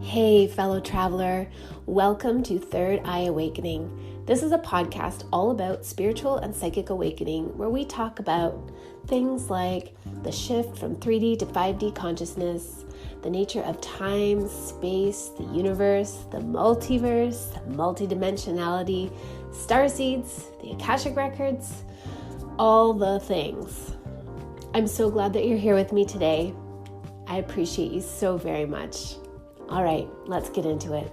Hey, fellow traveler, welcome to Third Eye Awakening. This is a podcast all about spiritual and psychic awakening, where we talk about things like the shift from 3D to 5D consciousness, the nature of time, space, the universe, the multiverse, multidimensionality, starseeds, the Akashic records, all the things. I'm so glad that you're here with me today. I appreciate you so very much. All right, let's get into it.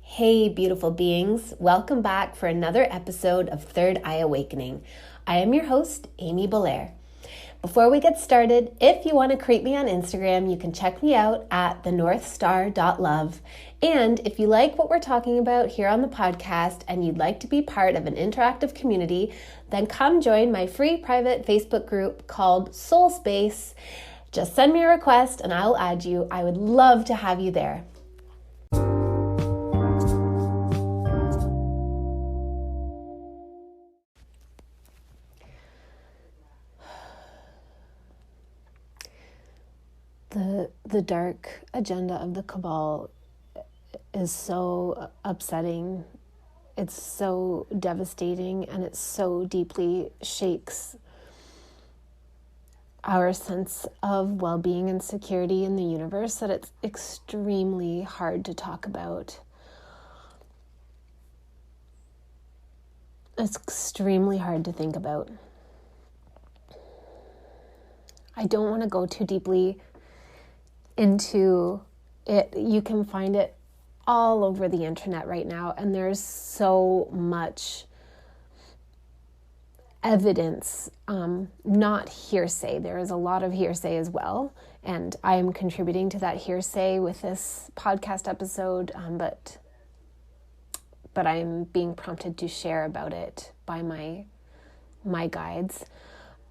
Hey, beautiful beings. Welcome back for another episode of Third Eye Awakening. I am your host, Amy Belair. Before we get started, if you want to creep me on Instagram, you can check me out at thenorthstar.love. And if you like what we're talking about here on the podcast and you'd like to be part of an interactive community, then come join my free private Facebook group called Soul Space. Just send me a request and I'll add you. I would love to have you there. The dark agenda of the Cabal is so upsetting. It's so devastating, and it so deeply shakes our sense of well-being and security in the universe that it's extremely hard to talk about. It's extremely hard to think about. I don't want to go too deeply into it. You can find it all over the internet right now, and there's so much evidence, not hearsay. There is a lot of hearsay as well, and I am contributing to that hearsay with this podcast episode, but I am being prompted to share about it by my guides.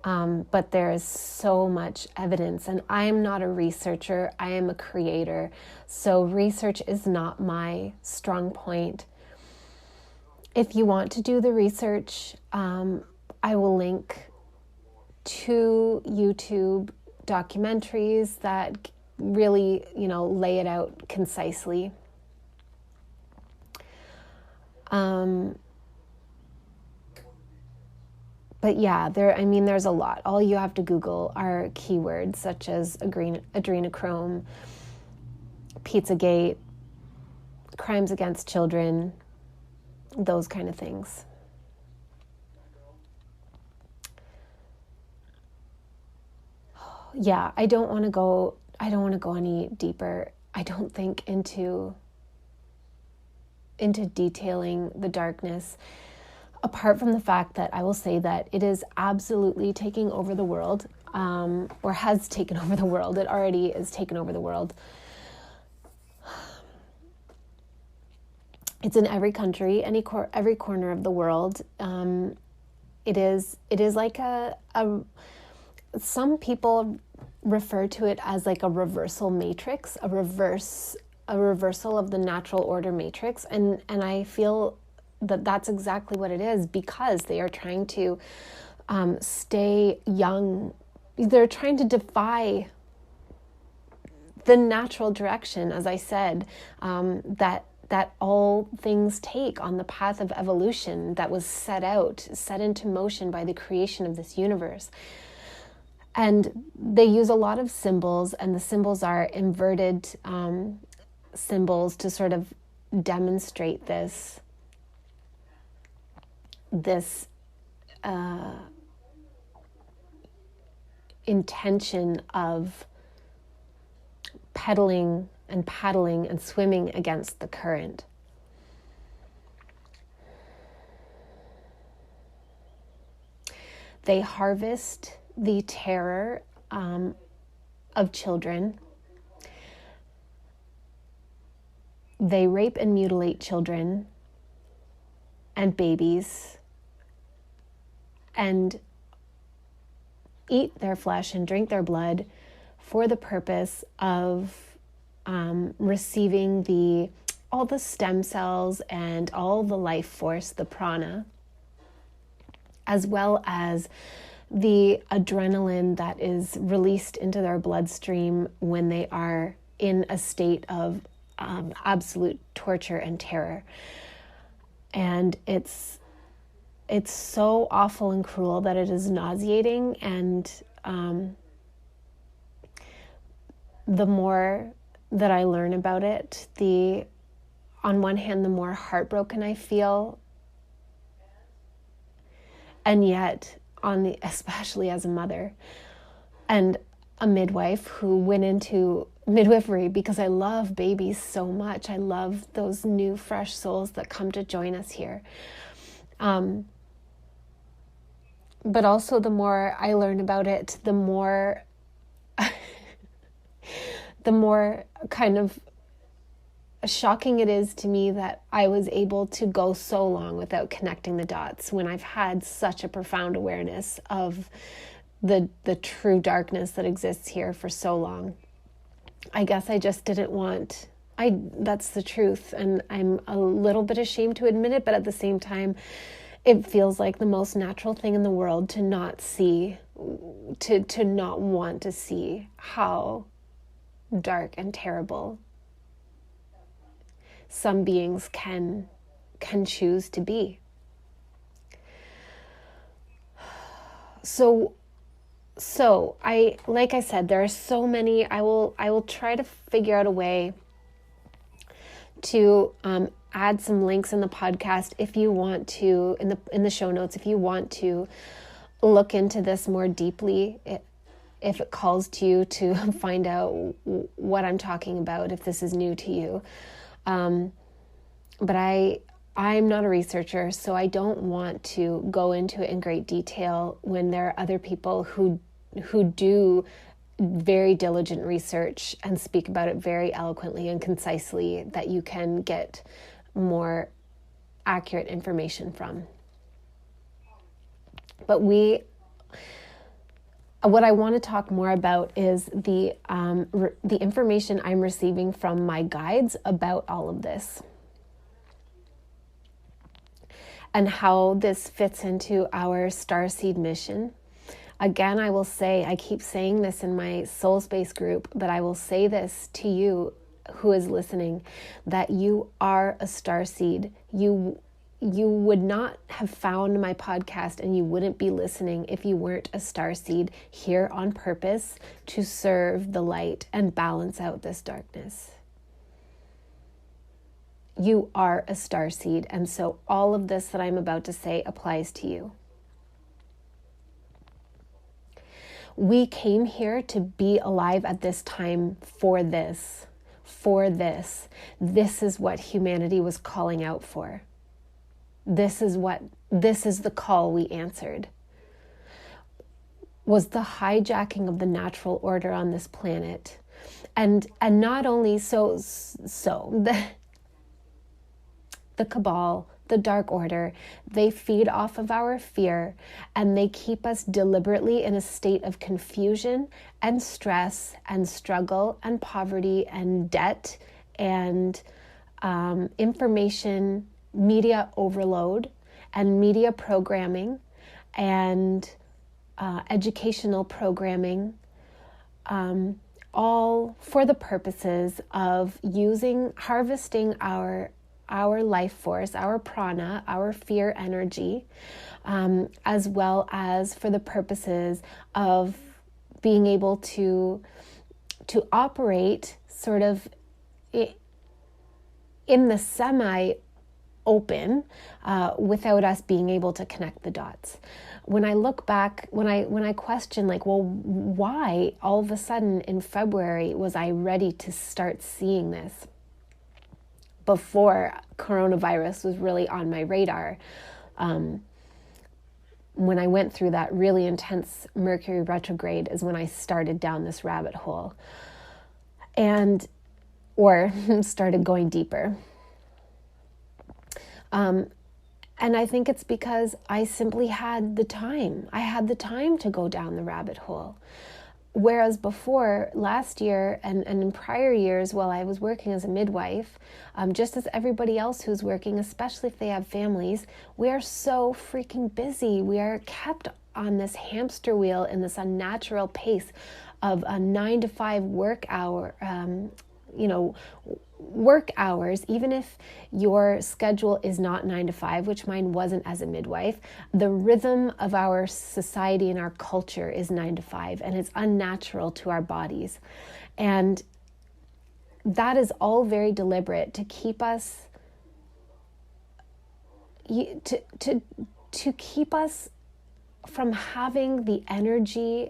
But there is so much evidence, and I am not a researcher, I am a creator. So research is not my strong point. If you want to do the research, I will link 2 YouTube documentaries that really, lay it out concisely. But yeah, there's a lot. All you have to Google are keywords such as adrenochrome, Pizzagate, crimes against children, those kind of things. Yeah, I don't want to go any deeper, I don't think, into detailing the darkness. Apart from the fact that I will say that it is absolutely taking over the world, or has taken over the world. It already is taken over the world. It's in every country, every corner of the world. It is like some people refer to it as like a reversal matrix, a reversal of the natural order matrix, and I feel that's exactly what it is, because they are trying to stay young. They're trying to defy the natural direction, as I said, that all things take on the path of evolution that was set into motion by the creation of this universe. And they use a lot of symbols, and the symbols are inverted symbols to sort of demonstrate this intention of pedaling and paddling and swimming against the current. They harvest the terror of children. They rape and mutilate children and babies, and eat their flesh and drink their blood for the purpose of receiving all the stem cells and all the life force, the prana, as well as the adrenaline that is released into their bloodstream when they are in a state of absolute torture and terror. And it's so awful and cruel that it is nauseating. And the more that I learn about it, on one hand, the more heartbroken I feel. And yet, especially as a mother and a midwife who went into midwifery because I love babies so much. I love those new, fresh souls that come to join us here. But also, the more I learn about it, the more kind of shocking it is to me that I was able to go so long without connecting the dots when I've had such a profound awareness of the true darkness that exists here for so long. I guess I just didn't want, that's the truth, and I'm a little bit ashamed to admit it, but at the same time, it feels like the most natural thing in the world to not see, to not want to see how dark and terrible some beings can choose to be. So like I said, there are so many. I will try to figure out a way to add some links in the podcast if you want to, in the show notes, if you want to look into this more deeply, if it calls to you to find out what I'm talking about, if this is new to you. But I'm not a researcher, so I don't want to go into it in great detail when there are other people who do very diligent research and speak about it very eloquently and concisely that you can get more accurate information from. But what I want to talk more about is the information I'm receiving from my guides about all of this and how this fits into our Starseed mission. Again, I will say, I keep saying this in my Soul Space group, but I will say this to you who is listening, that you are a Starseed. You would not have found my podcast and you wouldn't be listening if you weren't a starseed here on purpose to serve the light and balance out this darkness. You are a starseed, and so all of this that I'm about to say applies to you. We came here to be alive at this time for this. This is what humanity was calling out for. This is the call we answered. Was the hijacking of the natural order on this planet. And not only so the Cabal, the Dark Order, they feed off of our fear and they keep us deliberately in a state of confusion and stress and struggle and poverty and debt and information media overload and media programming and educational programming, all for the purposes of harvesting our life force, our prana, our fear energy, as well as for the purposes of being able to operate sort of in the semi-open without us being able to connect the dots. When I look back, when I question, like, well, why all of a sudden in February was I ready to start seeing this before coronavirus was really on my radar? When I went through that really intense Mercury retrograde is when I started down this rabbit hole or started going deeper. And I think it's because I simply had the time. I had the time to go down the rabbit hole. Whereas before, last year and in prior years while I was working as a midwife, just as everybody else who's working, especially if they have families, we are so freaking busy. We are kept on this hamster wheel in this unnatural pace of a 9 to 5 work hour, work hours, even if your schedule is not 9 to 5, which mine wasn't as a midwife. The rhythm of our society and our culture is 9 to 5, and it's unnatural to our bodies. And that is all very deliberate to keep us to keep us from having the energy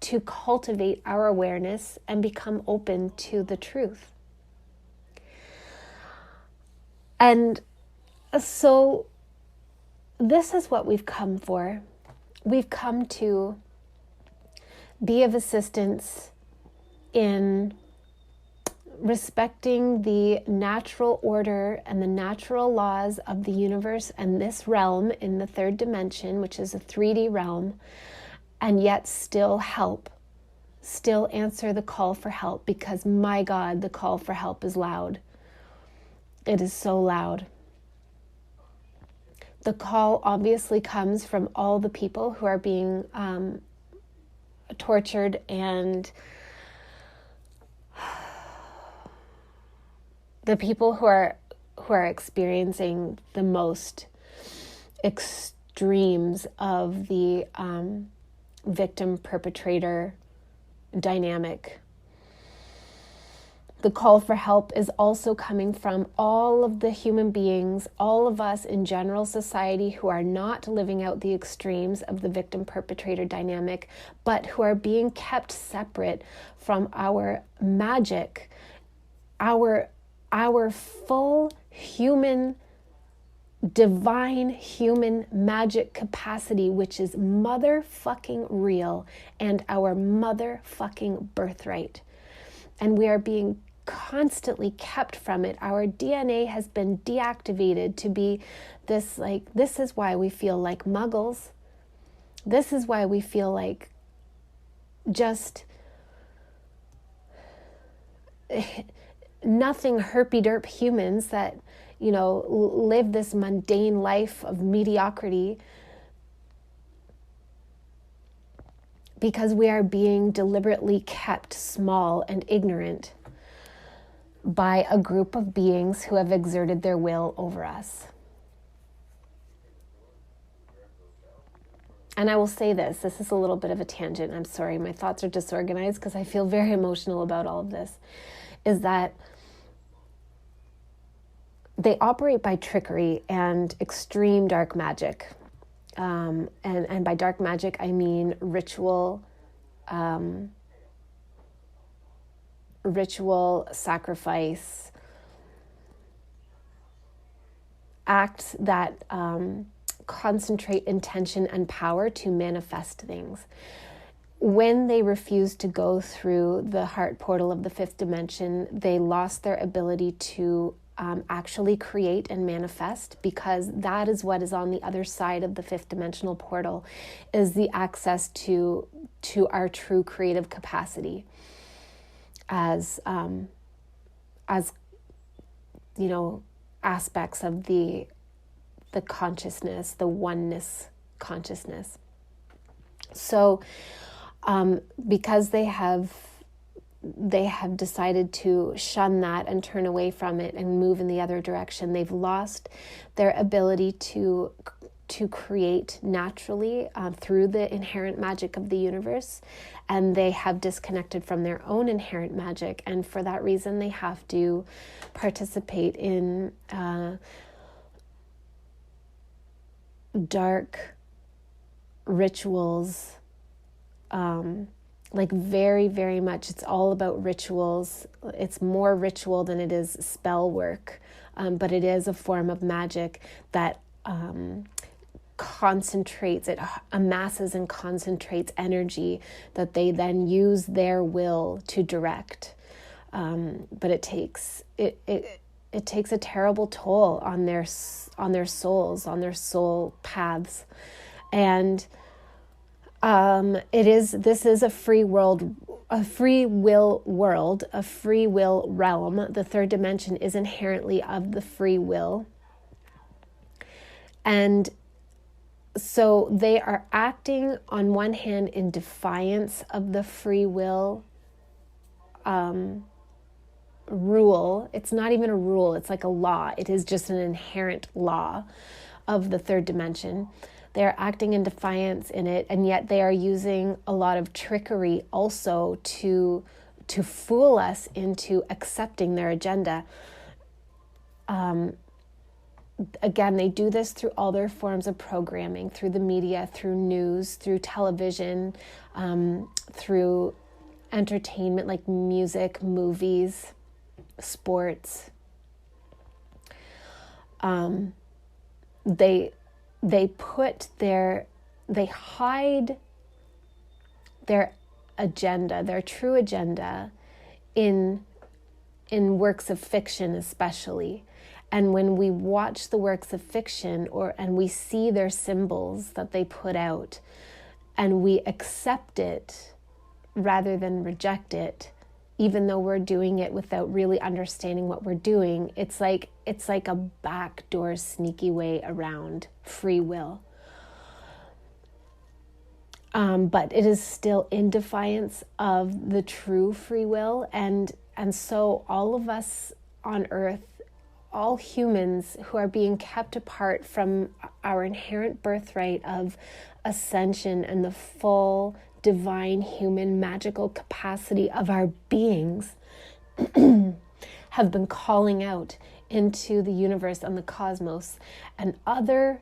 to cultivate our awareness and become open to the truth. And so this is what we've come for. We've come to be of assistance in respecting the natural order and the natural laws of the universe and this realm in the third dimension, which is a 3D realm, and yet still answer the call for help, because my God, the call for help is loud. It is so loud. The call obviously comes from all the people who are being tortured and the people who are experiencing the most extremes of the victim-perpetrator dynamic. The call for help is also coming from all of the human beings, all of us in general society who are not living out the extremes of the victim-perpetrator dynamic, but who are being kept separate from our magic, our full human, divine human magic capacity, which is motherfucking real and our motherfucking birthright. And we are being constantly kept from it. Our DNA has been deactivated to be this, this is why we feel like muggles. This is why we feel like just nothing herpy-derp humans that, live this mundane life of mediocrity, because we are being deliberately kept small and ignorant by a group of beings who have exerted their will over us. And I will say this is a little bit of a tangent. I'm sorry, my thoughts are disorganized because I feel very emotional about all of this, is that they operate by trickery and extreme dark magic. And by dark magic, I mean ritual sacrifice, acts that concentrate intention and power to manifest things. When they refused to go through the heart portal of the fifth dimension, they lost their ability to actually create and manifest, because that is what is on the other side of the fifth dimensional portal, is the access to our true creative capacity as aspects of the consciousness, the oneness consciousness. So because they have decided to shun that and turn away from it and move in the other direction, they've lost their ability to create naturally through the inherent magic of the universe, and they have disconnected from their own inherent magic, and for that reason they have to participate in dark rituals, very, very much. It's all about rituals. It's more ritual than it is spell work, but it is a form of magic that concentrates, it amasses and concentrates energy that they then use their will to direct. But it takes a terrible toll on their souls, on their soul paths, and this is a free will world, a free will realm. The third dimension is inherently of the free will. And So they are acting on one hand in defiance of the free will rule. It's not even a rule, it's like a law. It is just an inherent law of the third dimension. They are acting in defiance in it, and yet they are using a lot of trickery also to fool us into accepting their agenda. Again, they do this through all their forms of programming, through the media, through news, through television, through entertainment like music, movies, sports. They hide their agenda, their true agenda, in works of fiction especially. And when we watch the works of fiction and we see their symbols that they put out, and we accept it rather than reject it, even though we're doing it without really understanding what we're doing, it's like a backdoor sneaky way around free will. But it is still in defiance of the true free will, and so all of us on earth, all humans who are being kept apart from our inherent birthright of ascension and the full divine human magical capacity of our beings, have been calling out into the universe and the cosmos, and other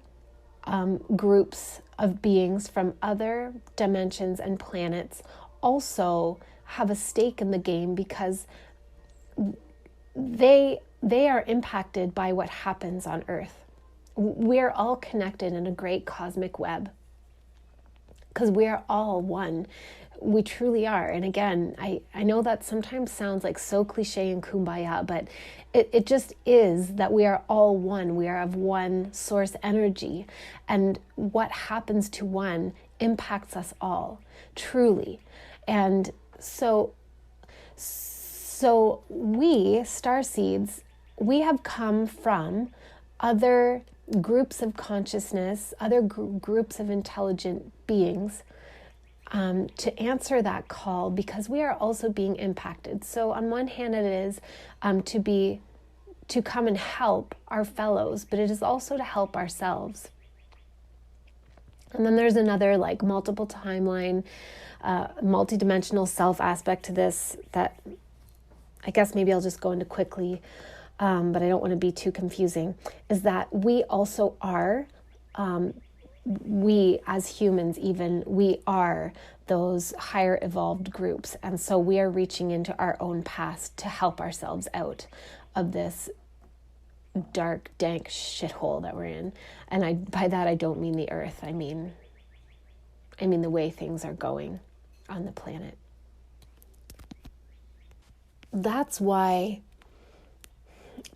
groups of beings from other dimensions and planets also have a stake in the game, because they are impacted by what happens on Earth. We're all connected in a great cosmic web, because we are all one. We truly are. And again, I know that sometimes sounds like so cliche and kumbaya, but it just is that we are all one. We are of one source energy. And what happens to one impacts us all, truly. And so we, starseeds, we have come from other groups of consciousness, other groups of intelligent beings, to answer that call, because we are also being impacted. So on one hand, it is to come and help our fellows, but it is also to help ourselves. And then there's another like multiple timeline, multidimensional self aspect to this that I guess maybe I'll just go into quickly, but I don't want to be too confusing, is that we also are, we as humans even, we are those higher evolved groups. And so we are reaching into our own past to help ourselves out of this dark, dank shithole that we're in. And by that I don't mean the earth. I mean the way things are going on the planet. That's why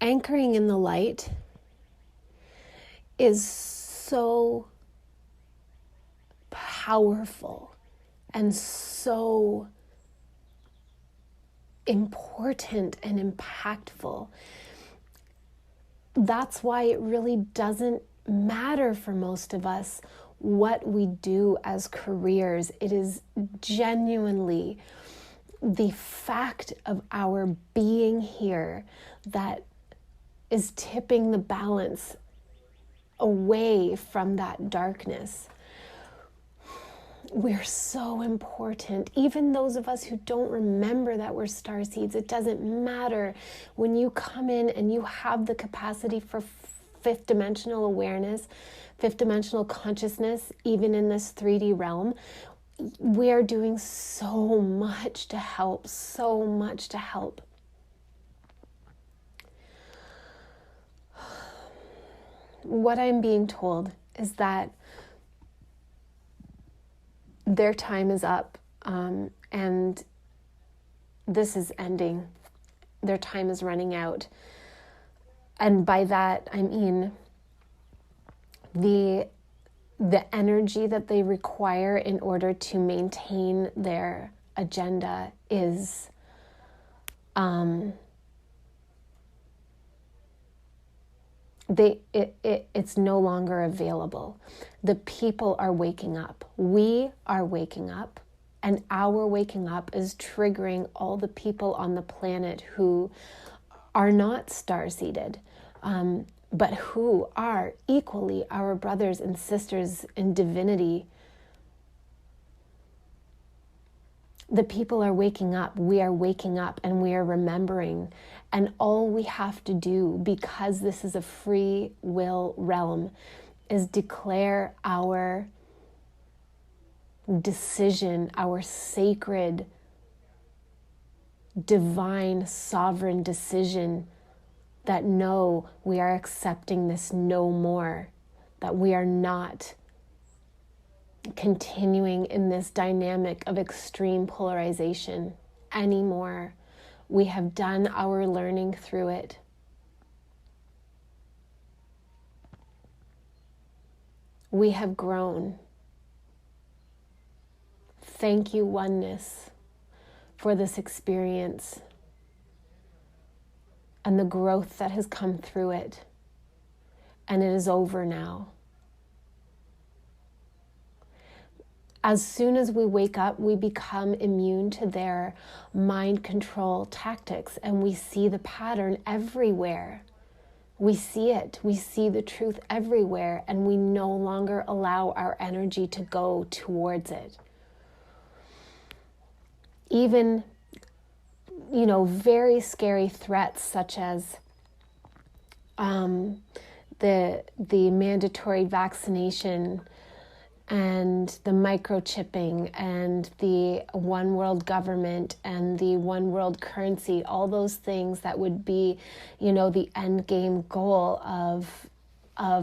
anchoring in the light is so powerful and so important and impactful. That's why it really doesn't matter for most of us what we do as careers. It is genuinely the fact of our being here that is tipping the balance away from that darkness. We're so important. Even those of us who don't remember that we're starseeds, it doesn't matter. When you come in and you have the capacity for fifth dimensional awareness, fifth dimensional consciousness, even in this 3D realm, we are doing so much to help, so much to help. What I'm being told is that their time is up, and this is ending. Their time is running out. And by that, I mean the energy that they require in order to maintain their agenda is it's no longer available. The people are waking up. We are waking up, and our waking up is triggering all the people on the planet who are not star-seeded, but who are equally our brothers and sisters in divinity. The people are waking up, we are waking up, and we are remembering. And all we have to do, because this is a free will realm, is declare our decision, our sacred, divine, sovereign decision that no, we are accepting this no more, that we are not continuing in this dynamic of extreme polarization anymore. We have done our learning through it. We have grown. Thank you, oneness, for this experience and the growth that has come through it. And it is over now. As soon as we wake up, we become immune to their mind control tactics, and we see the pattern everywhere. We see it. We see the truth everywhere, and we no longer allow our energy to go towards it. Even, very scary threats such as the mandatory vaccination and the microchipping and the one world government and the one world currency, all those things that would be, the end game goal of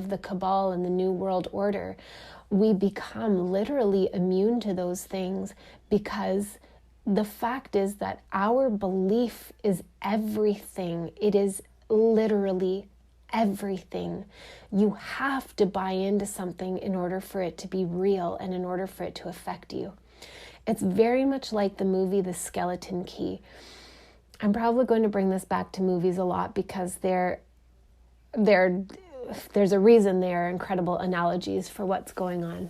the Cabal and the New World Order. We become literally immune to those things because the fact is that our belief is everything. It is literally everything. You have to buy into something in order for it to be real and in order for it to affect you. It's very much like the movie The Skeleton Key. I'm probably going to bring this back to movies a lot because there's a reason they are incredible analogies for what's going on.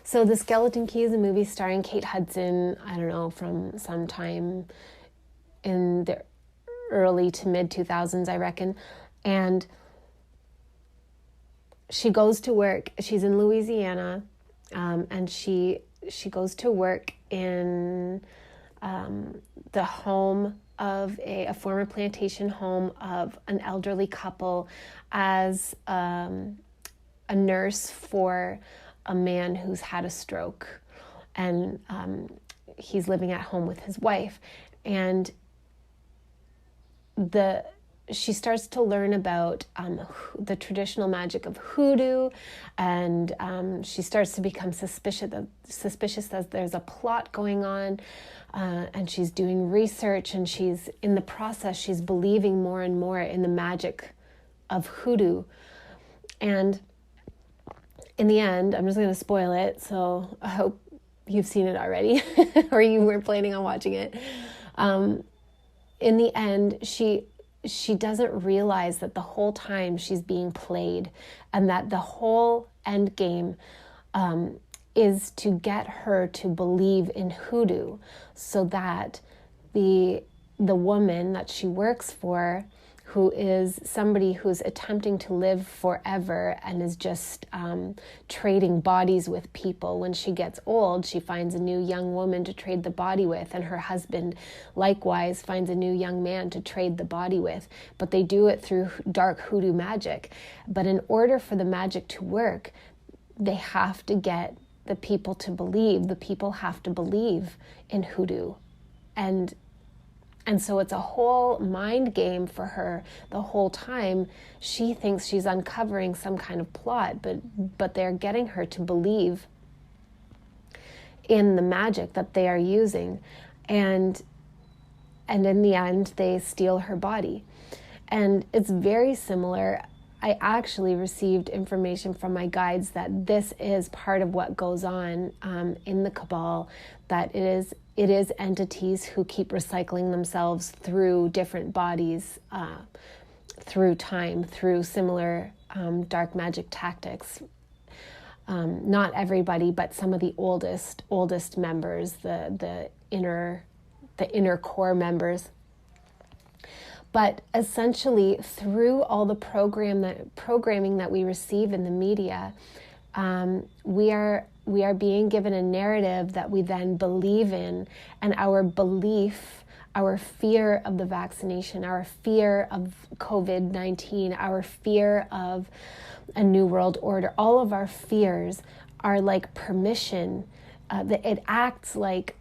So The Skeleton Key is a movie starring Kate Hudson, I don't know, from sometime in the early to mid 2000s, I reckon. And she goes to work. She's in Louisiana, and she goes to work in the home of a former plantation home of an elderly couple as a nurse for a man who's had a stroke, and he's living at home with his wife. And she starts to learn about the traditional magic of hoodoo, and she starts to become suspicious that there's a plot going on, and she's doing research, and she's in the process, she's believing more and more in the magic of hoodoo. And in the end, I'm just going to spoil it, so I hope you've seen it already or you were planning on watching it. In the end, she doesn't realize that the whole time she's being played, and that the whole end game is to get her to believe in hoodoo, so that the woman that she works for, who is somebody who's attempting to live forever and is just trading bodies with people. When she gets old, she finds a new young woman to trade the body with, and her husband likewise finds a new young man to trade the body with. But they do it through dark hoodoo magic. But in order for the magic to work, they have to get the people to believe. The people have to believe in hoodoo. And so it's a whole mind game for her the whole time. She thinks she's uncovering some kind of plot, but they're getting her to believe in the magic that they are using. And in the end, they steal her body. And it's very similar. I actually received information from my guides that this is part of what goes on in the Cabal, that it is entities who keep recycling themselves through different bodies through time, through similar dark magic tactics. Not everybody, but some of the oldest members, the inner core members. But essentially, through all the programming that we receive in the media, we are being given a narrative that we then believe in, and our belief, our fear of the vaccination, our fear of COVID-19, our fear of a new world order, all of our fears are like permission. It acts like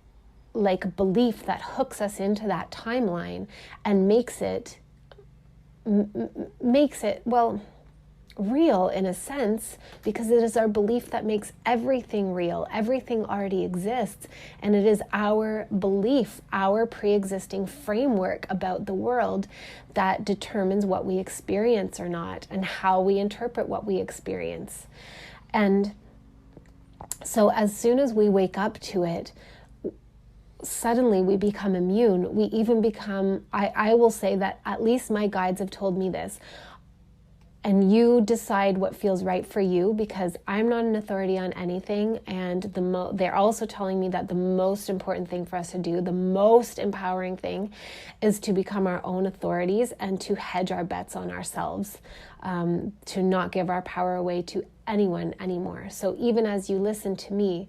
belief that hooks us into that timeline and makes it well real in a sense, because it is our belief that makes everything real. Everything already exists, and it is our belief, our pre-existing framework about the world that determines what we experience or not, and how we interpret what we experience. And so as soon as we wake up to it, suddenly we become immune. We even become, I will say that at least my guides have told me this, and you decide what feels right for you, because I'm not an authority on anything. And they're also telling me that the most important thing for us to do, the most empowering thing, is to become our own authorities and to hedge our bets on ourselves, to not give our power away to anyone anymore. So even as you listen to me,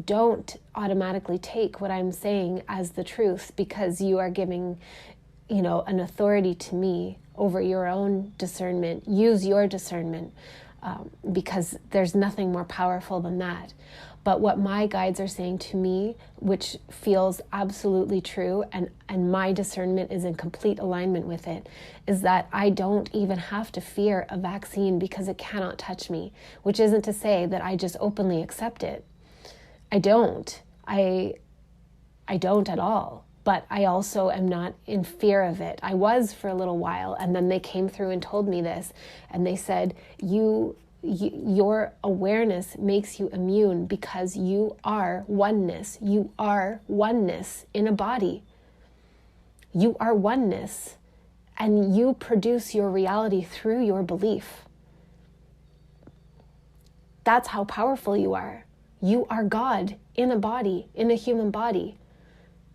don't automatically take what I'm saying as the truth, because you are giving, an authority to me over your own discernment. Use your discernment, because there's nothing more powerful than that. But what my guides are saying to me, which feels absolutely true, and my discernment is in complete alignment with it, is that I don't even have to fear a vaccine because it cannot touch me, which isn't to say that I just openly accept it. I don't. I don't at all. But I also am not in fear of it. I was for a little while, and then they came through and told me this, and they said, your awareness makes you immune because you are oneness. You are oneness in a body. You are oneness, and you produce your reality through your belief. That's how powerful you are. You are God in a body, in a human body.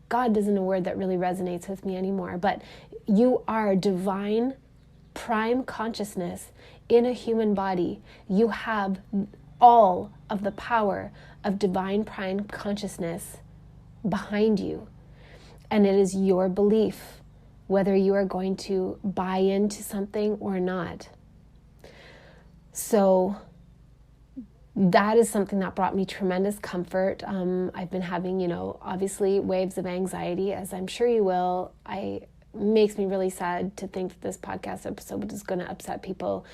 God isn't a word that really resonates with me anymore, but you are divine prime consciousness in a human body. You have all of the power of divine prime consciousness behind you. And it is your belief whether you are going to buy into something or not. So that is something that brought me tremendous comfort. I've been having, obviously waves of anxiety, as I'm sure you will. It makes me really sad to think that this podcast episode is going to upset people.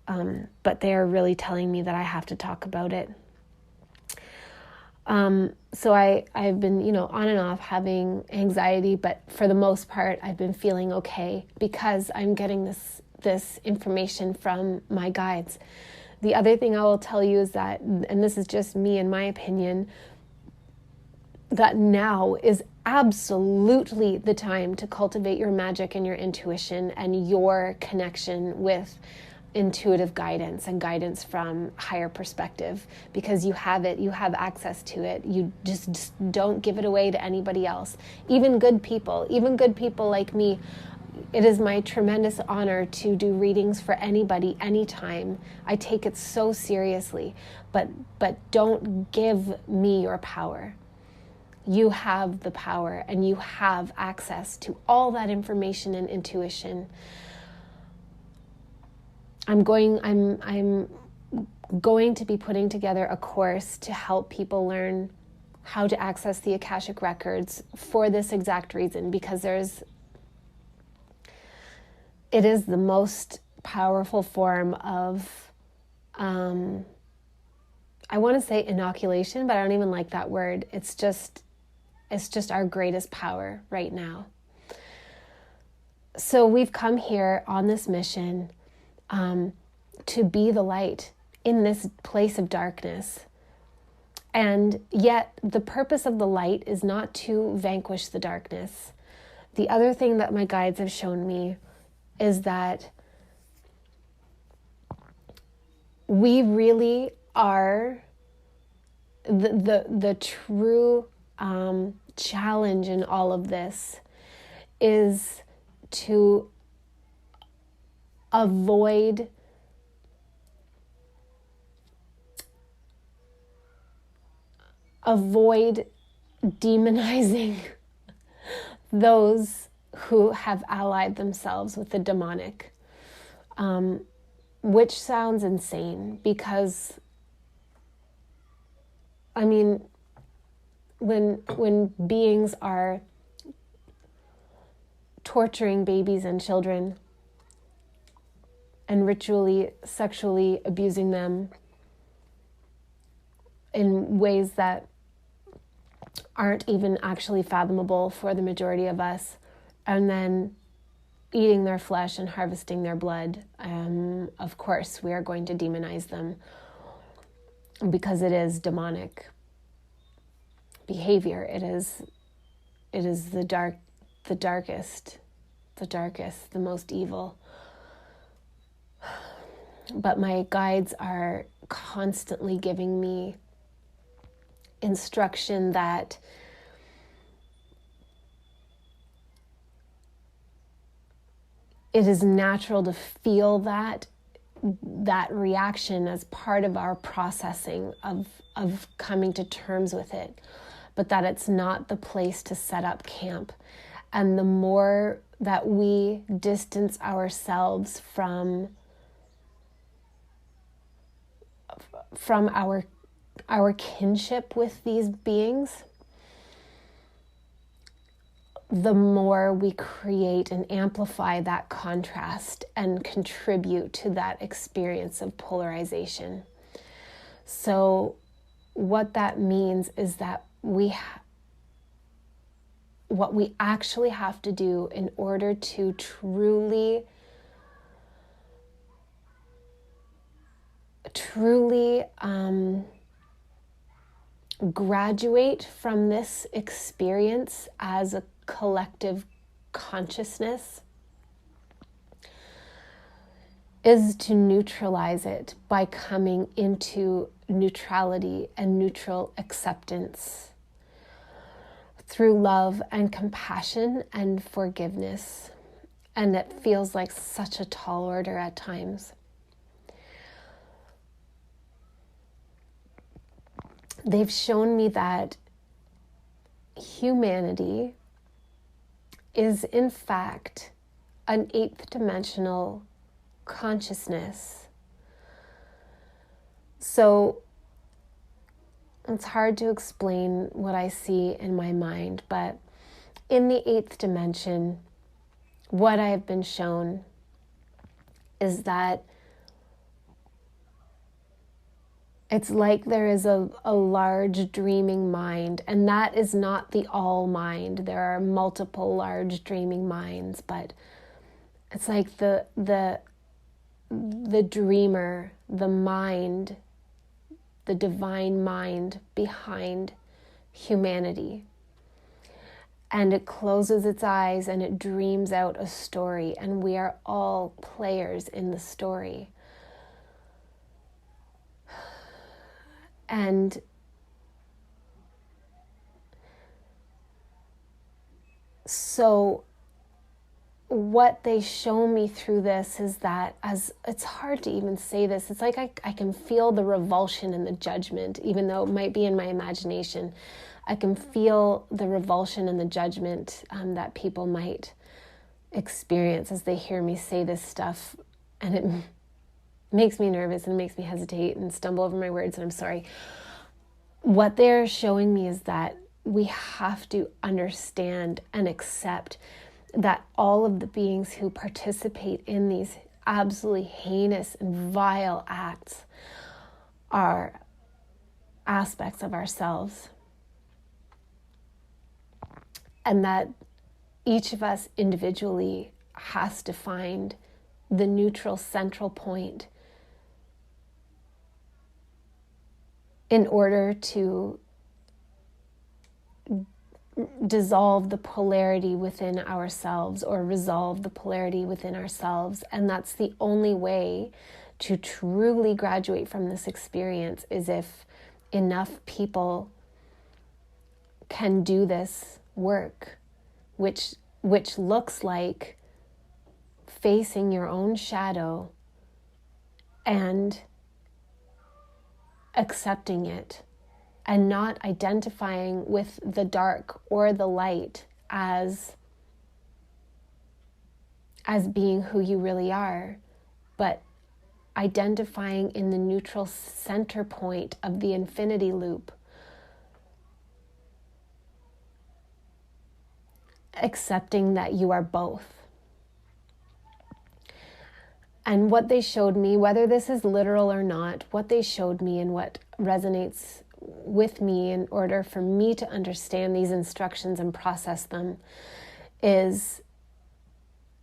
But they are really telling me that I have to talk about it. So I've been, on and off having anxiety, but for the most part, I've been feeling okay because I'm getting this information from my guides. The other thing I will tell you is that, and this is just me in my opinion, that now is absolutely the time to cultivate your magic and your intuition and your connection with intuitive guidance and guidance from higher perspective, because you have it, you have access to it. You just don't give it away to anybody else. Even good people like me. It is my tremendous honor to do readings for anybody, anytime. I take it so seriously, but don't give me your power. You have the power, and you have access to all that information and intuition. I'm going to be putting together a course to help people learn how to access the Akashic Records for this exact reason, because it is the most powerful form of, I want to say inoculation, but I don't even like that word. It's just our greatest power right now. So we've come here on this mission to be the light in this place of darkness. And yet the purpose of the light is not to vanquish the darkness. The other thing that my guides have shown me is that we really are the true challenge in all of this is to avoid demonizing those who have allied themselves with the demonic, which sounds insane because, I mean, when beings are torturing babies and children and ritually, sexually abusing them in ways that aren't even actually fathomable for the majority of us, and then eating their flesh and harvesting their blood, of course we are going to demonize them because it is demonic behavior. It is the darkest, the most evil. But my guides are constantly giving me instruction that it is natural to feel that reaction as part of our processing of coming to terms with it, but that it's not the place to set up camp. And the more that we distance ourselves from our kinship with these beings, the more we create and amplify that contrast and contribute to that experience of polarization. So what that means is that what we actually have to do in order to truly graduate from this experience as a collective consciousness is to neutralize it by coming into neutrality and neutral acceptance through love and compassion and forgiveness. And it feels like such a tall order at times. They've shown me that humanity is in fact an 8th dimensional consciousness. So it's hard to explain what I see in my mind, but in the 8th dimension, what I have been shown is that it's like there is a large dreaming mind, and that is not the all mind. There are multiple large dreaming minds, but it's like the dreamer, the mind, the divine mind behind humanity. And it closes its eyes and it dreams out a story, and we are all players in the story. And so what they show me through this is that, as it's hard to even say this, it's like I can feel the revulsion and the judgment, even though it might be in my imagination. I can feel the revulsion and the judgment that people might experience as they hear me say this stuff, and it makes me nervous and makes me hesitate and stumble over my words, and I'm sorry. What they're showing me is that we have to understand and accept that all of the beings who participate in these absolutely heinous and vile acts are aspects of ourselves, and that each of us individually has to find the neutral central point in order to dissolve the polarity within ourselves or resolve the polarity within ourselves. And that's the only way to truly graduate from this experience, is if enough people can do this work, which looks like facing your own shadow and accepting it, and not identifying with the dark or the light as being who you really are, but identifying in the neutral center point of the infinity loop, accepting that you are both. And what they showed me, whether this is literal or not, what they showed me and what resonates with me in order for me to understand these instructions and process them, is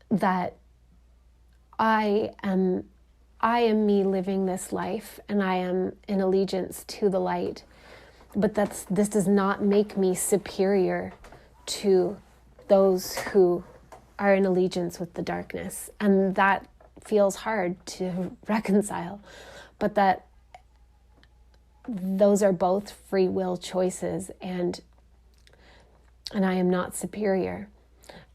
that I am me living this life, and I am in allegiance to the light. But this does not make me superior to those who are in allegiance with the darkness. And that feels hard to reconcile, but that those are both free will choices, and I am not superior.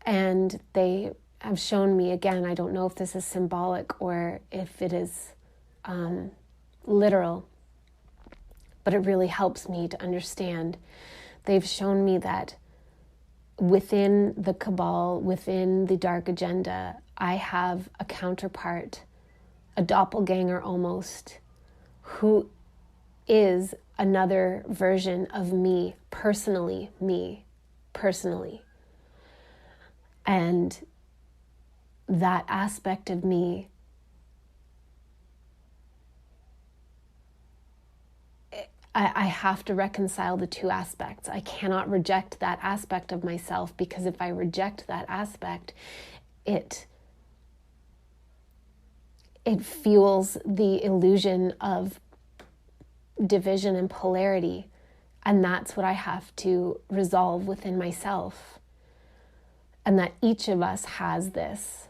And they have shown me, again, I don't know if this is symbolic or if it is literal, but it really helps me to understand. They've shown me that within the Cabal, within the dark agenda, I have a counterpart, a doppelganger almost, who is another version of me personally. And that aspect of me, I have to reconcile the two aspects. I cannot reject that aspect of myself, because if I reject that aspect, it fuels the illusion of division and polarity. And that's what I have to resolve within myself. And that each of us has this.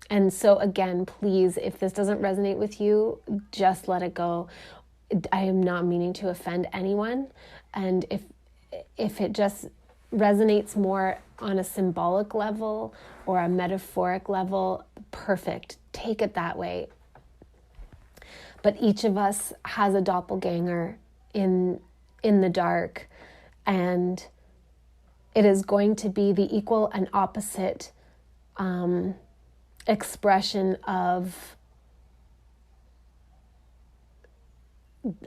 And so again, please, if this doesn't resonate with you, just let it go. I am not meaning to offend anyone. And if it just resonates more on a symbolic level or a metaphoric level, perfect. Take it that way. But each of us has a doppelganger in the dark, and it is going to be the equal and opposite expression of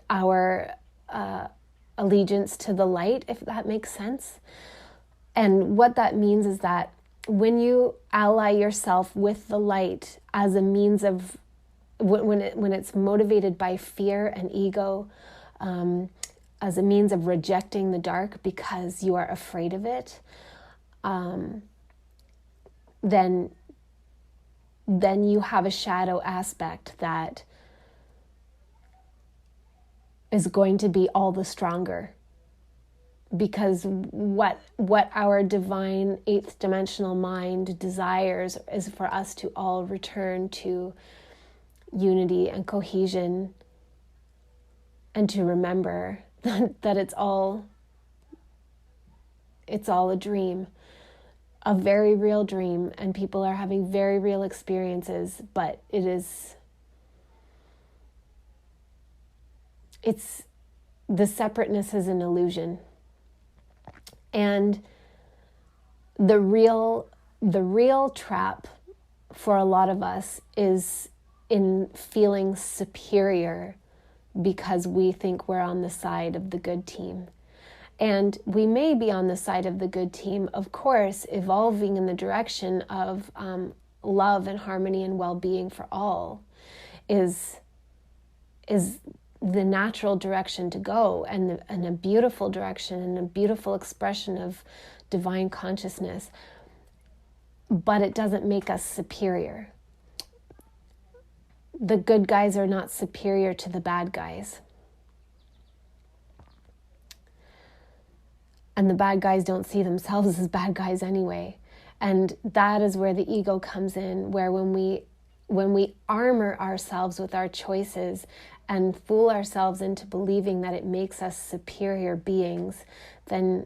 our allegiance to the light, if that makes sense. And what that means is that when you ally yourself with the light as a means of, when it's motivated by fear and ego, as a means of rejecting the dark because you are afraid of it, then you have a shadow aspect that is going to be all the stronger, because what our divine eighth dimensional mind desires is for us to all return to unity and cohesion, and to remember that it's all a dream, a very real dream, and people are having very real experiences, but it's the separateness is an illusion. And the real trap for a lot of us is in feeling superior because we think we're on the side of the good team. And we may be on the side of the good team, of course, evolving in the direction of love and harmony and well-being for all is the natural direction to go, and a beautiful direction and a beautiful expression of divine consciousness. But it doesn't make us superior. The good guys are not superior to the bad guys. And the bad guys don't see themselves as bad guys anyway. And that is where the ego comes in, where when we armor ourselves with our choices and fool ourselves into believing that it makes us superior beings, then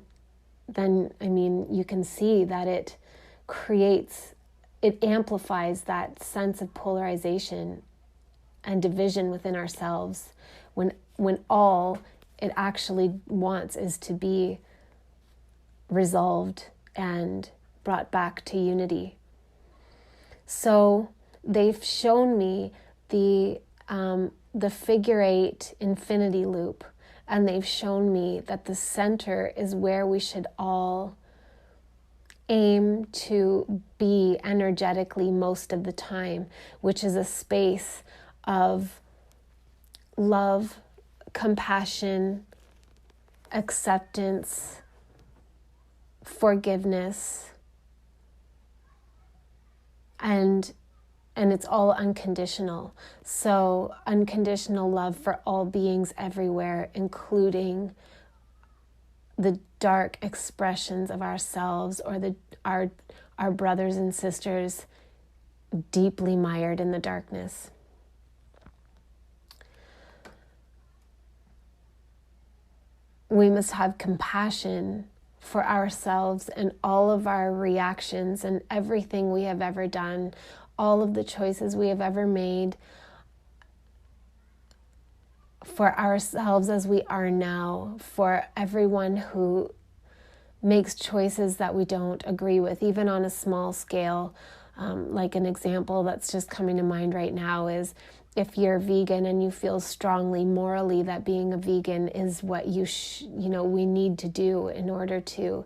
I mean, you can see that it amplifies that sense of polarization and division within ourselves, when all it actually wants is to be resolved and brought back to unity. So they've shown me the figure 8 infinity loop, and they've shown me that the center is where we should all aim to be energetically most of the time, which is a space of love, compassion, acceptance, forgiveness, and it's all unconditional. So unconditional love for all beings everywhere, including the dark expressions of ourselves, or our brothers and sisters deeply mired in the darkness. We must have compassion for ourselves and all of our reactions and everything we have ever done, all of the choices we have ever made, for ourselves as we are now, for everyone who makes choices that we don't agree with, even on a small scale. Like an example that's just coming to mind right now is, if you're vegan and you feel strongly morally that being a vegan is what we need to do in order to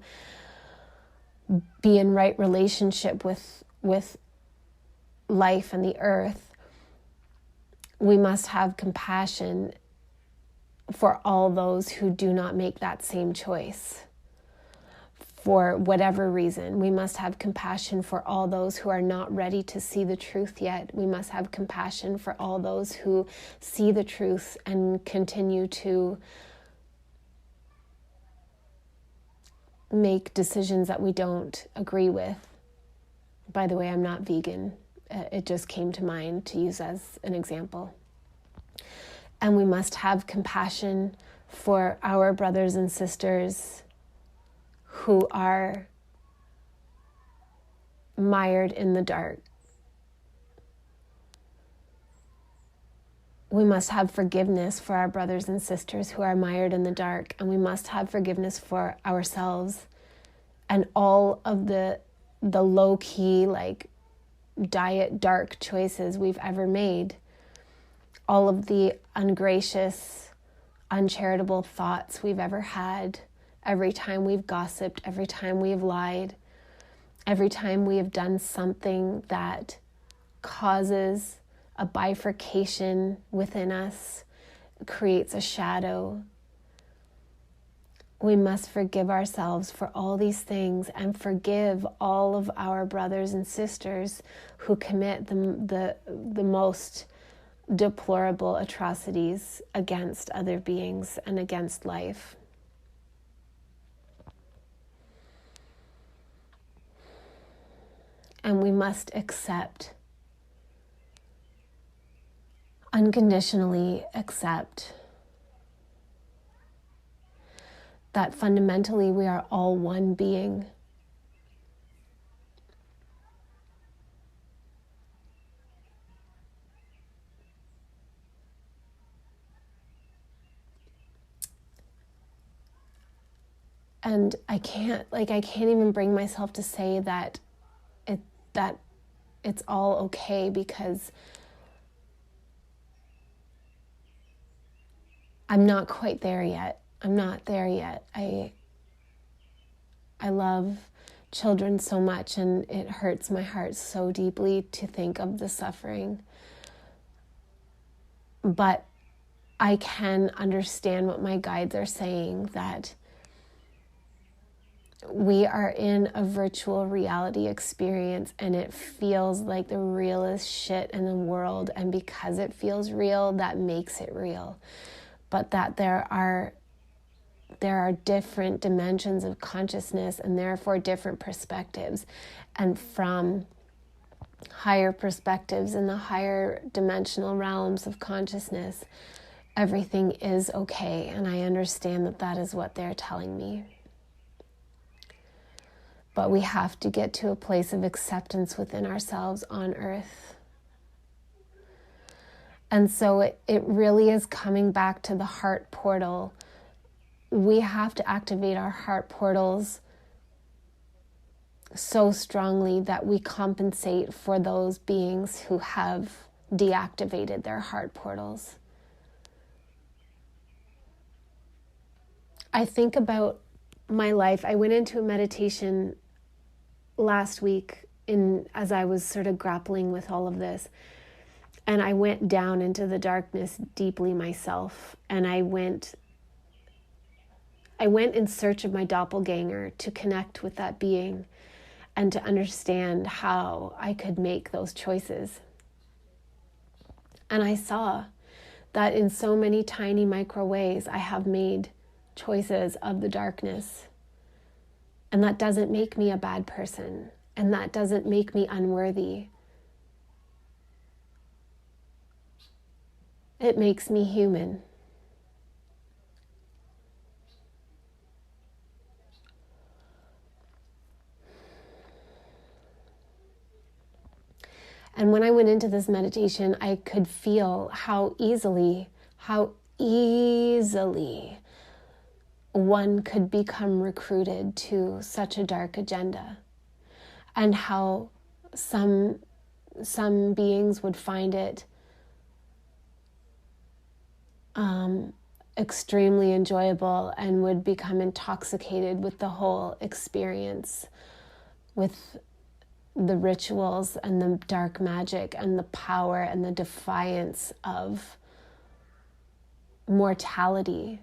be in right relationship with life and the earth, we must have compassion for all those who do not make that same choice. For whatever reason, we must have compassion for all those who are not ready to see the truth yet. We must have compassion for all those who see the truth and continue to make decisions that we don't agree with. By the way, I'm not vegan. It just came to mind to use as an example. And we must have compassion for our brothers and sisters who are mired in the dark. We must have forgiveness for our brothers and sisters who are mired in the dark, and we must have forgiveness for ourselves and all of the low-key, like, diet dark choices we've ever made, all of the ungracious, uncharitable thoughts we've ever had, every time we've gossiped, every time we've lied, every time we have done something that causes a bifurcation within us, creates a shadow. We must forgive ourselves for all these things and forgive all of our brothers and sisters who commit the most deplorable atrocities against other beings and against life. And we must unconditionally accept that fundamentally we are all one being. And I can't even bring myself to say that it's all okay, because I'm not quite there yet. I'm not there yet. I love children so much, and it hurts my heart so deeply to think of the suffering. But I can understand what my guides are saying, that we are in a virtual reality experience and it feels like the realest shit in the world. And because it feels real, that makes it real. But that there are there are different dimensions of consciousness and therefore different perspectives. And from higher perspectives in the higher dimensional realms of consciousness, everything is okay. And I understand that that is what they're telling me. But we have to get to a place of acceptance within ourselves on earth. And so it really is coming back to the heart portal. We have to activate our heart portals so strongly that we compensate for those beings who have deactivated their heart portals. I think about my life. I went into a meditation last week as I was sort of grappling with all of this. And I went down into the darkness deeply myself. And I went in search of my doppelganger to connect with that being and to understand how I could make those choices. And I saw that in so many tiny micro ways I have made choices of the darkness. And that doesn't make me a bad person. And that doesn't make me unworthy. It makes me human. And when I went into this meditation, I could feel how easily one could become recruited to such a dark agenda, and how some beings would find it extremely enjoyable and would become intoxicated with the whole experience, with the rituals and the dark magic and the power and the defiance of mortality.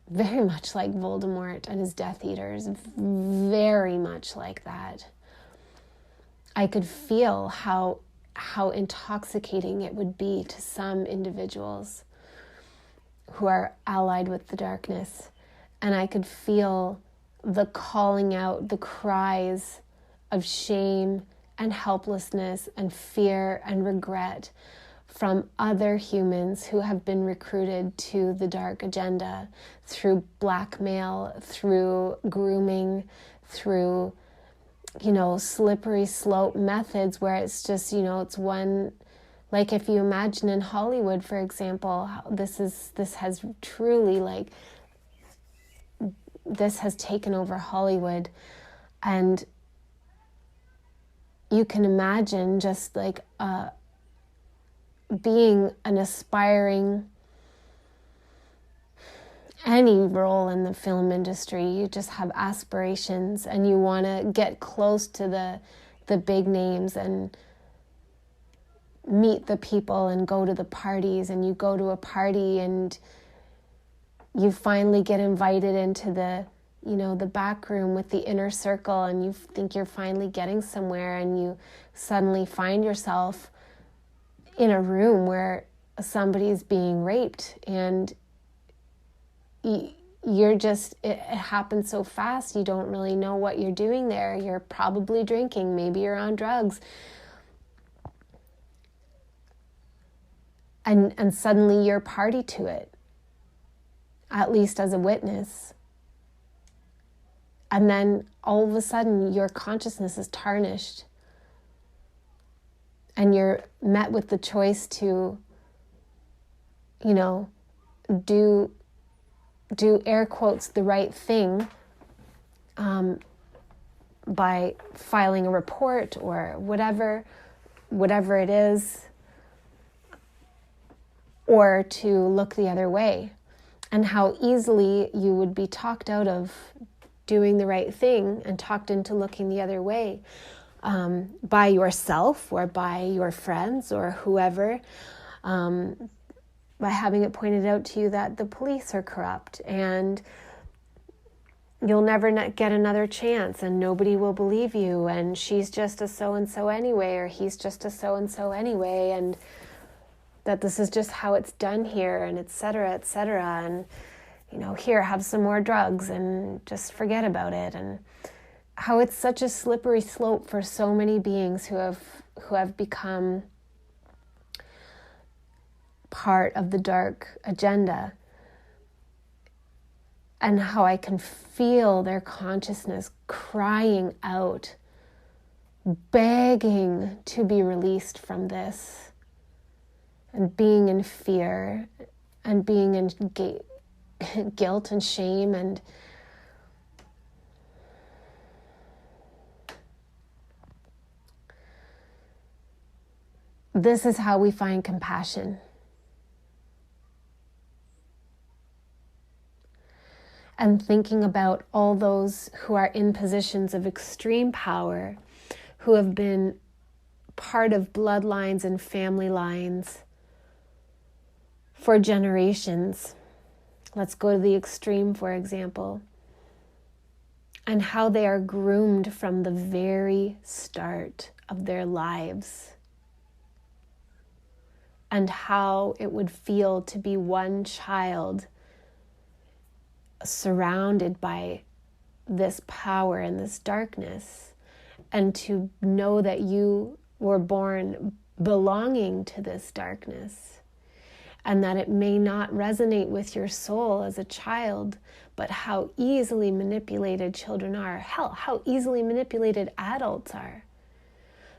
Very much like Voldemort and his Death Eaters, very much like that. I could feel how intoxicating it would be to some individuals who are allied with the darkness. And I could feel the calling out, the cries of shame and helplessness and fear and regret from other humans who have been recruited to the dark agenda through blackmail, through grooming, through, slippery slope methods where it's just, it's one, like if you imagine in Hollywood, for example, this has truly this has taken over Hollywood. And you can imagine just being an aspiring, any role in the film industry, you just have aspirations and you want to get close to the big names and meet the people and go to the parties, and you go to a party and you finally get invited into the back room with the inner circle, and you think you're finally getting somewhere, and you suddenly find yourself in a room where somebody's being raped, and you're just, it happens so fast, you don't really know what you're doing there. You're probably drinking, maybe you're on drugs. And suddenly you're party to it, at least as a witness. And then all of a sudden your consciousness is tarnished. And you're met with the choice to, do air quotes the right thing by filing a report or whatever it is, or to look the other way. And how easily you would be talked out of doing the right thing and talked into looking the other way by yourself or by your friends or whoever, by having it pointed out to you that the police are corrupt and you'll never get another chance and nobody will believe you, and she's just a so-and-so anyway, or he's just a so-and-so anyway, and that this is just how it's done here, and et cetera, and here, have some more drugs and just forget about it. And how it's such a slippery slope for so many beings who have become part of the dark agenda. And how I can feel their consciousness crying out, begging to be released from this, and being in fear, and being in guilt and shame. And this is how we find compassion. And thinking about all those who are in positions of extreme power, who have been part of bloodlines and family lines for generations. Let's go to the extreme, for example. And how they are groomed from the very start of their lives. And how it would feel to be one child surrounded by this power and this darkness, and to know that you were born belonging to this darkness, and that it may not resonate with your soul as a child, but how easily manipulated children are. Hell, how easily manipulated adults are,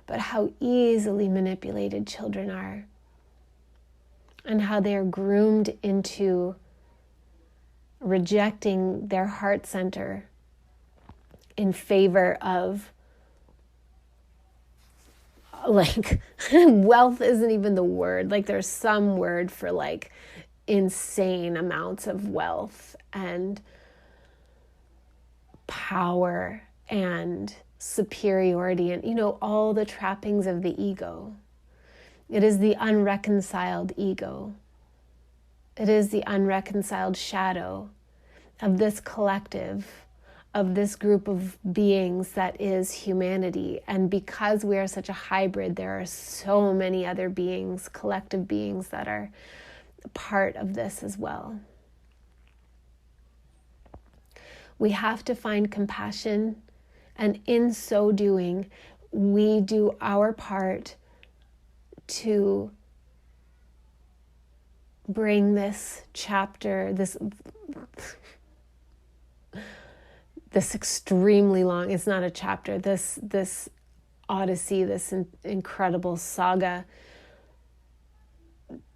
but how easily manipulated children are, and how they are groomed into rejecting their heart center in favor of, wealth isn't even the word. There's some word for insane amounts of wealth and power and superiority and, all the trappings of the ego. It is the unreconciled ego. It is the unreconciled shadow of this collective, of this group of beings that is humanity. And because we are such a hybrid, there are so many other beings, collective beings, that are part of this as well. We have to find compassion, and in so doing, we do our part to bring this chapter, this extremely long, it's not a chapter, this odyssey, this incredible saga,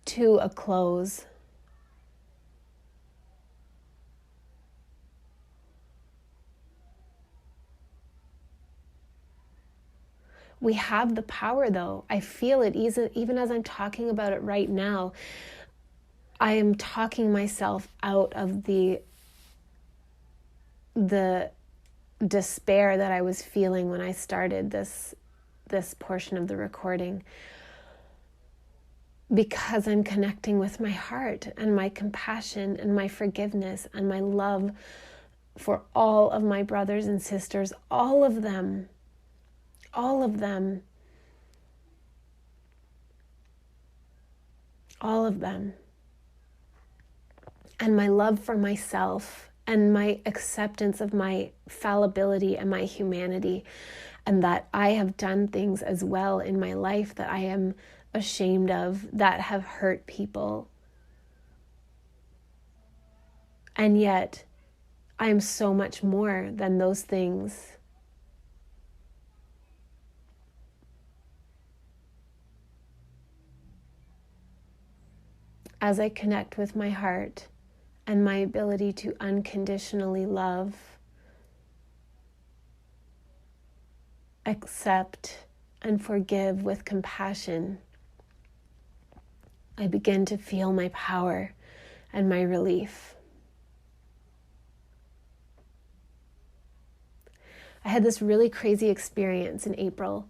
to a close. We have the power, though. I feel it even as I'm talking about it right now. I am talking myself out of the despair that I was feeling when I started this portion of the recording, because I'm connecting with my heart and my compassion and my forgiveness and my love for all of my brothers and sisters, all of them. All of them. All of them. And my love for myself and my acceptance of my fallibility and my humanity, and that I have done things as well in my life that I am ashamed of, that have hurt people. And yet, I am so much more than those things. As I connect with my heart and my ability to unconditionally love, accept, and forgive with compassion, I begin to feel my power and my relief. I had this really crazy experience in April,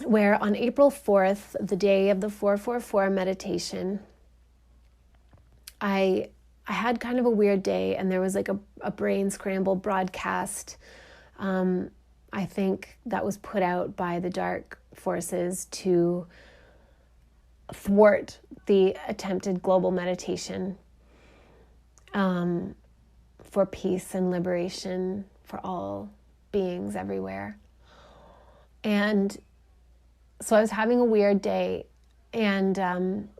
where on April 4th, the day of the 444 meditation, I had kind of a weird day, and there was a brain scramble broadcast, I think that was put out by the dark forces to thwart the attempted global meditation. for peace and liberation for all beings everywhere. And so I was having a weird day and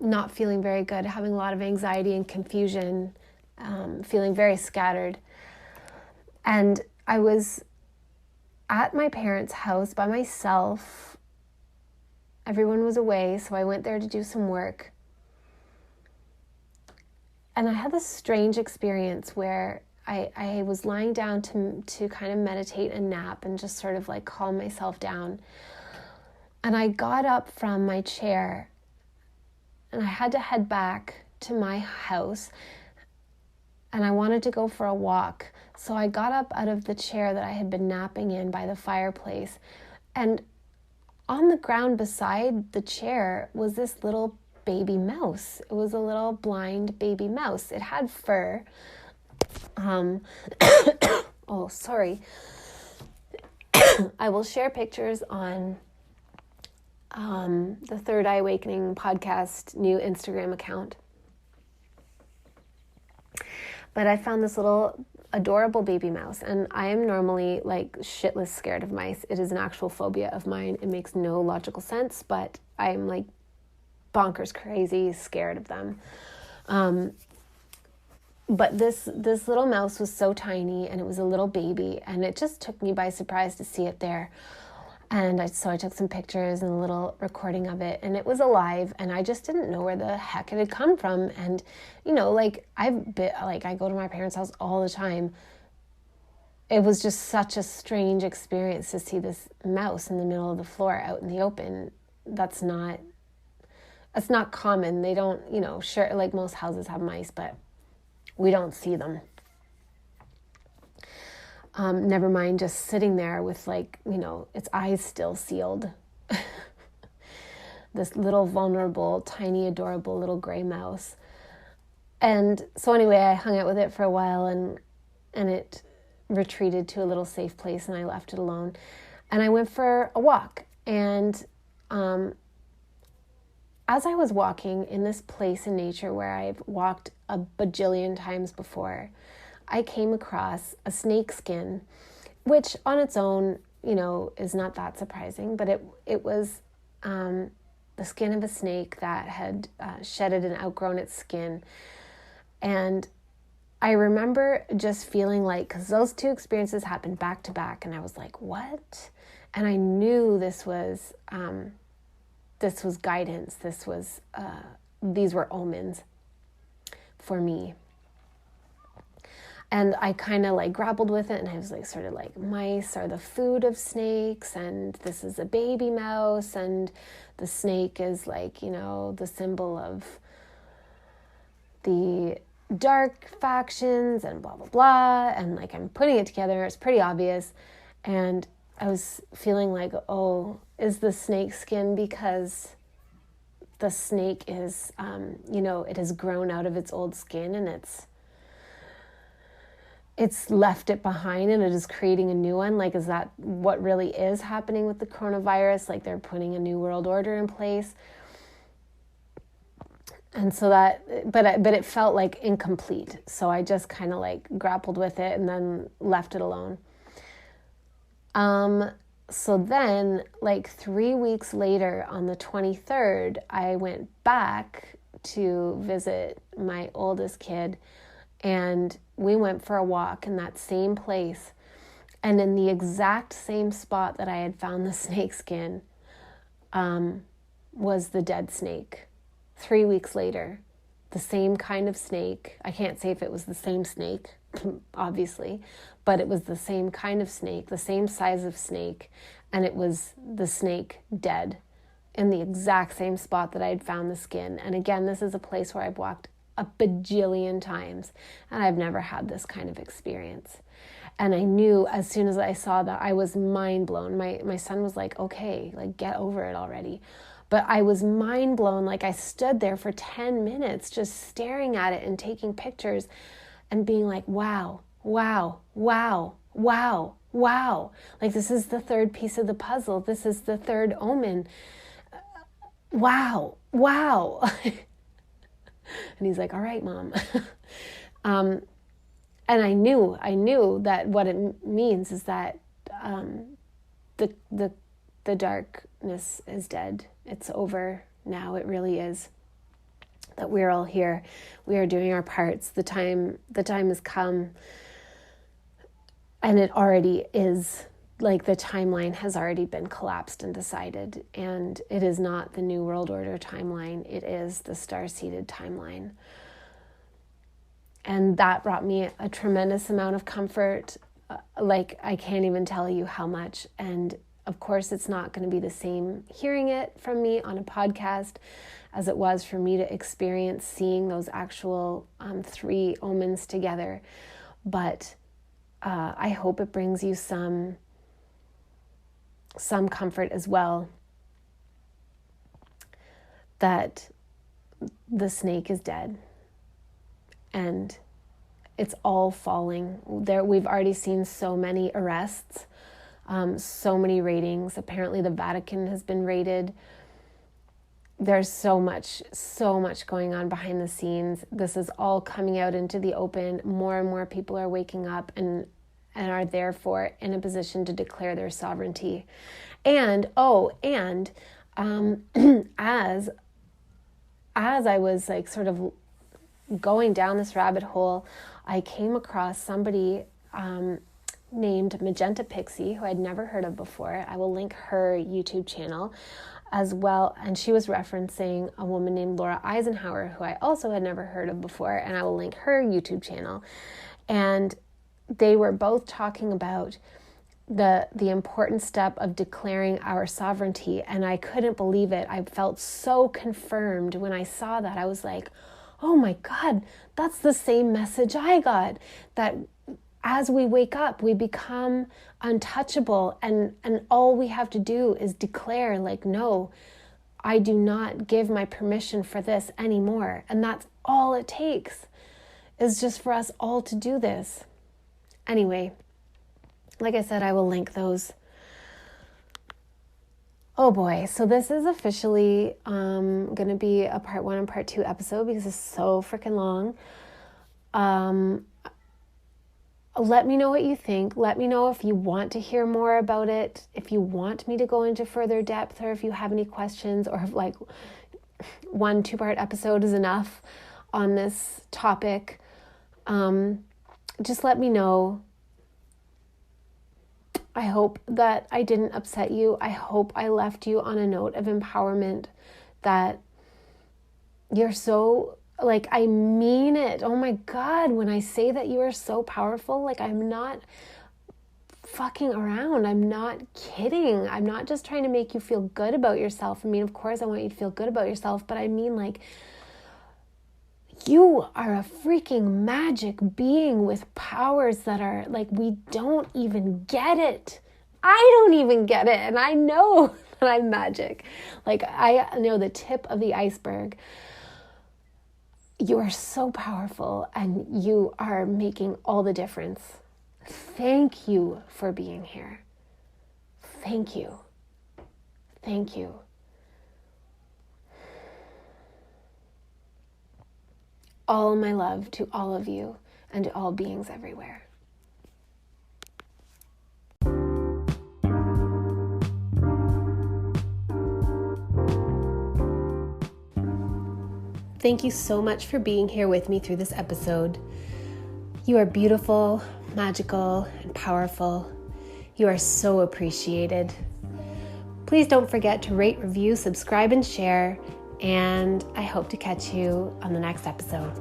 not feeling very good, having a lot of anxiety and confusion, feeling very scattered. And I was at my parents' house by myself. Everyone was away, so I went there to do some work. And I had this strange experience where I was lying down to kind of meditate and nap and just sort of like calm myself down. And I got up from my chair and I had to head back to my house and I wanted to go for a walk. So I got up out of the chair that I had been napping in by the fireplace, and on the ground beside the chair was this little baby mouse. It was a little blind baby mouse. It had fur. Oh, sorry. I will share pictures on the Third Eye Awakening podcast new Instagram account. But I found this little adorable baby mouse, and I am normally like shitless scared of mice. It is an actual phobia of mine. It makes no logical sense, but I'm like bonkers crazy scared of them. But this little mouse was so tiny, and it was a little baby, and it just took me by surprise to see it there. And so I took some pictures and a little recording of it, and it was alive, and I just didn't know where the heck it had come from. And, you know, like I go to my parents' house all the time. It was just such a strange experience to see this mouse in the middle of the floor out in the open. That's not common. They don't, you know, sure, like most houses have mice, but we don't see them. Never mind just sitting there with, like, you know, its eyes still sealed. This little vulnerable, tiny, adorable little gray mouse. And so anyway, I hung out with it for a while, and it retreated to a little safe place, and I left it alone. And I went for a walk. And as I was walking in this place in nature where I've walked a bajillion times before, I came across a snake skin, which on its own, you know, is not that surprising, but it was the skin of a snake that had shedded and outgrown its skin. And I remember just feeling like, because those two experiences happened back to back, and I was like, what? And I knew this was guidance. These were omens for me. And I kind of like grappled with it, and I was like, sort of like, mice are the food of snakes, and this is a baby mouse, and the snake is like, you know, the symbol of the dark factions and blah, blah, blah. And like, I'm putting it together. It's pretty obvious. And I was feeling like, oh, is the snake skin because the snake is, you know, it has grown out of its old skin, and it's left it behind, and it is creating a new one. Like, is that what really is happening with the coronavirus? Like, they're putting a new world order in place. And so that, but it felt like incomplete. So I just kind of like grappled with it and then left it alone. So then, like 3 weeks later, on the 23rd, I went back to visit my oldest kid, and we went for a walk in that same place. And in the exact same spot that I had found the snake skin, was the dead snake. 3 weeks later, the same kind of snake. I can't say if it was the same snake, obviously, but it was the same kind of snake, the same size of snake, and it was the snake dead in the exact same spot that I had found the skin. And again, this is a place where I've walked a bajillion times, and I've never had this kind of experience. And I knew as soon as I saw that, I was mind blown. My son was like, okay, like, get over it already. But I was mind blown. Like, I stood there for 10 minutes just staring at it and taking pictures and being like, wow, wow, wow, wow, wow. Like, this is the third piece of the puzzle. This is the third omen. Wow, wow. And he's like, all right, Mom. And I knew that what it means is that the darkness is dead. It's over now. It really is. That we're all here. We are doing our parts. The time has come. And it already is. Like, the timeline has already been collapsed and decided. And it is not the New World Order timeline. It is the star-seeded timeline. And that brought me a tremendous amount of comfort. Like, I can't even tell you how much. And of course, it's not going to be the same hearing it from me on a podcast as it was for me to experience seeing those actual 3 omens together. But I hope it brings you some comfort as well, that the snake is dead and it's all falling. We've already seen so many arrests, so many raidings. Apparently the Vatican has been raided. There's so much going on behind the scenes. This is all coming out into the open. More and more people are waking up and are therefore in a position to declare their sovereignty. And as I was like sort of going down this rabbit hole, I came across somebody named Magenta Pixie, who I'd never heard of before. I will link her YouTube channel as well. And she was referencing a woman named Laura Eisenhower, who I also had never heard of before. And I will link her YouTube channel. And they were both talking about the important step of declaring our sovereignty. And I couldn't believe it. I felt so confirmed when I saw that. I was like, oh my God, that's the same message I got. That as we wake up, we become untouchable. And all we have to do is declare, like, no, I do not give my permission for this anymore. And that's all it takes, is just for us all to do this. Anyway, like I said, I will link those. Oh boy, so this is officially going to be a part 1 and part 2 episode because it's so freaking long. Let me know what you think. Let me know if you want to hear more about it, if you want me to go into further depth, or if you have any questions, or if like 1 2-part episode is enough on this topic. Just let me know. I hope that I didn't upset you. I hope I left you on a note of empowerment, that you're so, like, I mean it. Oh my God, when I say that you are so powerful, like, I'm not fucking around. I'm not kidding. I'm not just trying to make you feel good about yourself. I mean, of course I want you to feel good about yourself, but I mean, like, you are a freaking magic being with powers that are like, we don't even get it. I don't even get it. And I know that I'm magic. Like, I know the tip of the iceberg. You are so powerful and you are making all the difference. Thank you for being here. Thank you. Thank you. All my love to all of you and to all beings everywhere. Thank you so much for being here with me through this episode. You are beautiful, magical, and powerful. You are so appreciated. Please don't forget to rate, review, subscribe, and share. And I hope to catch you on the next episode.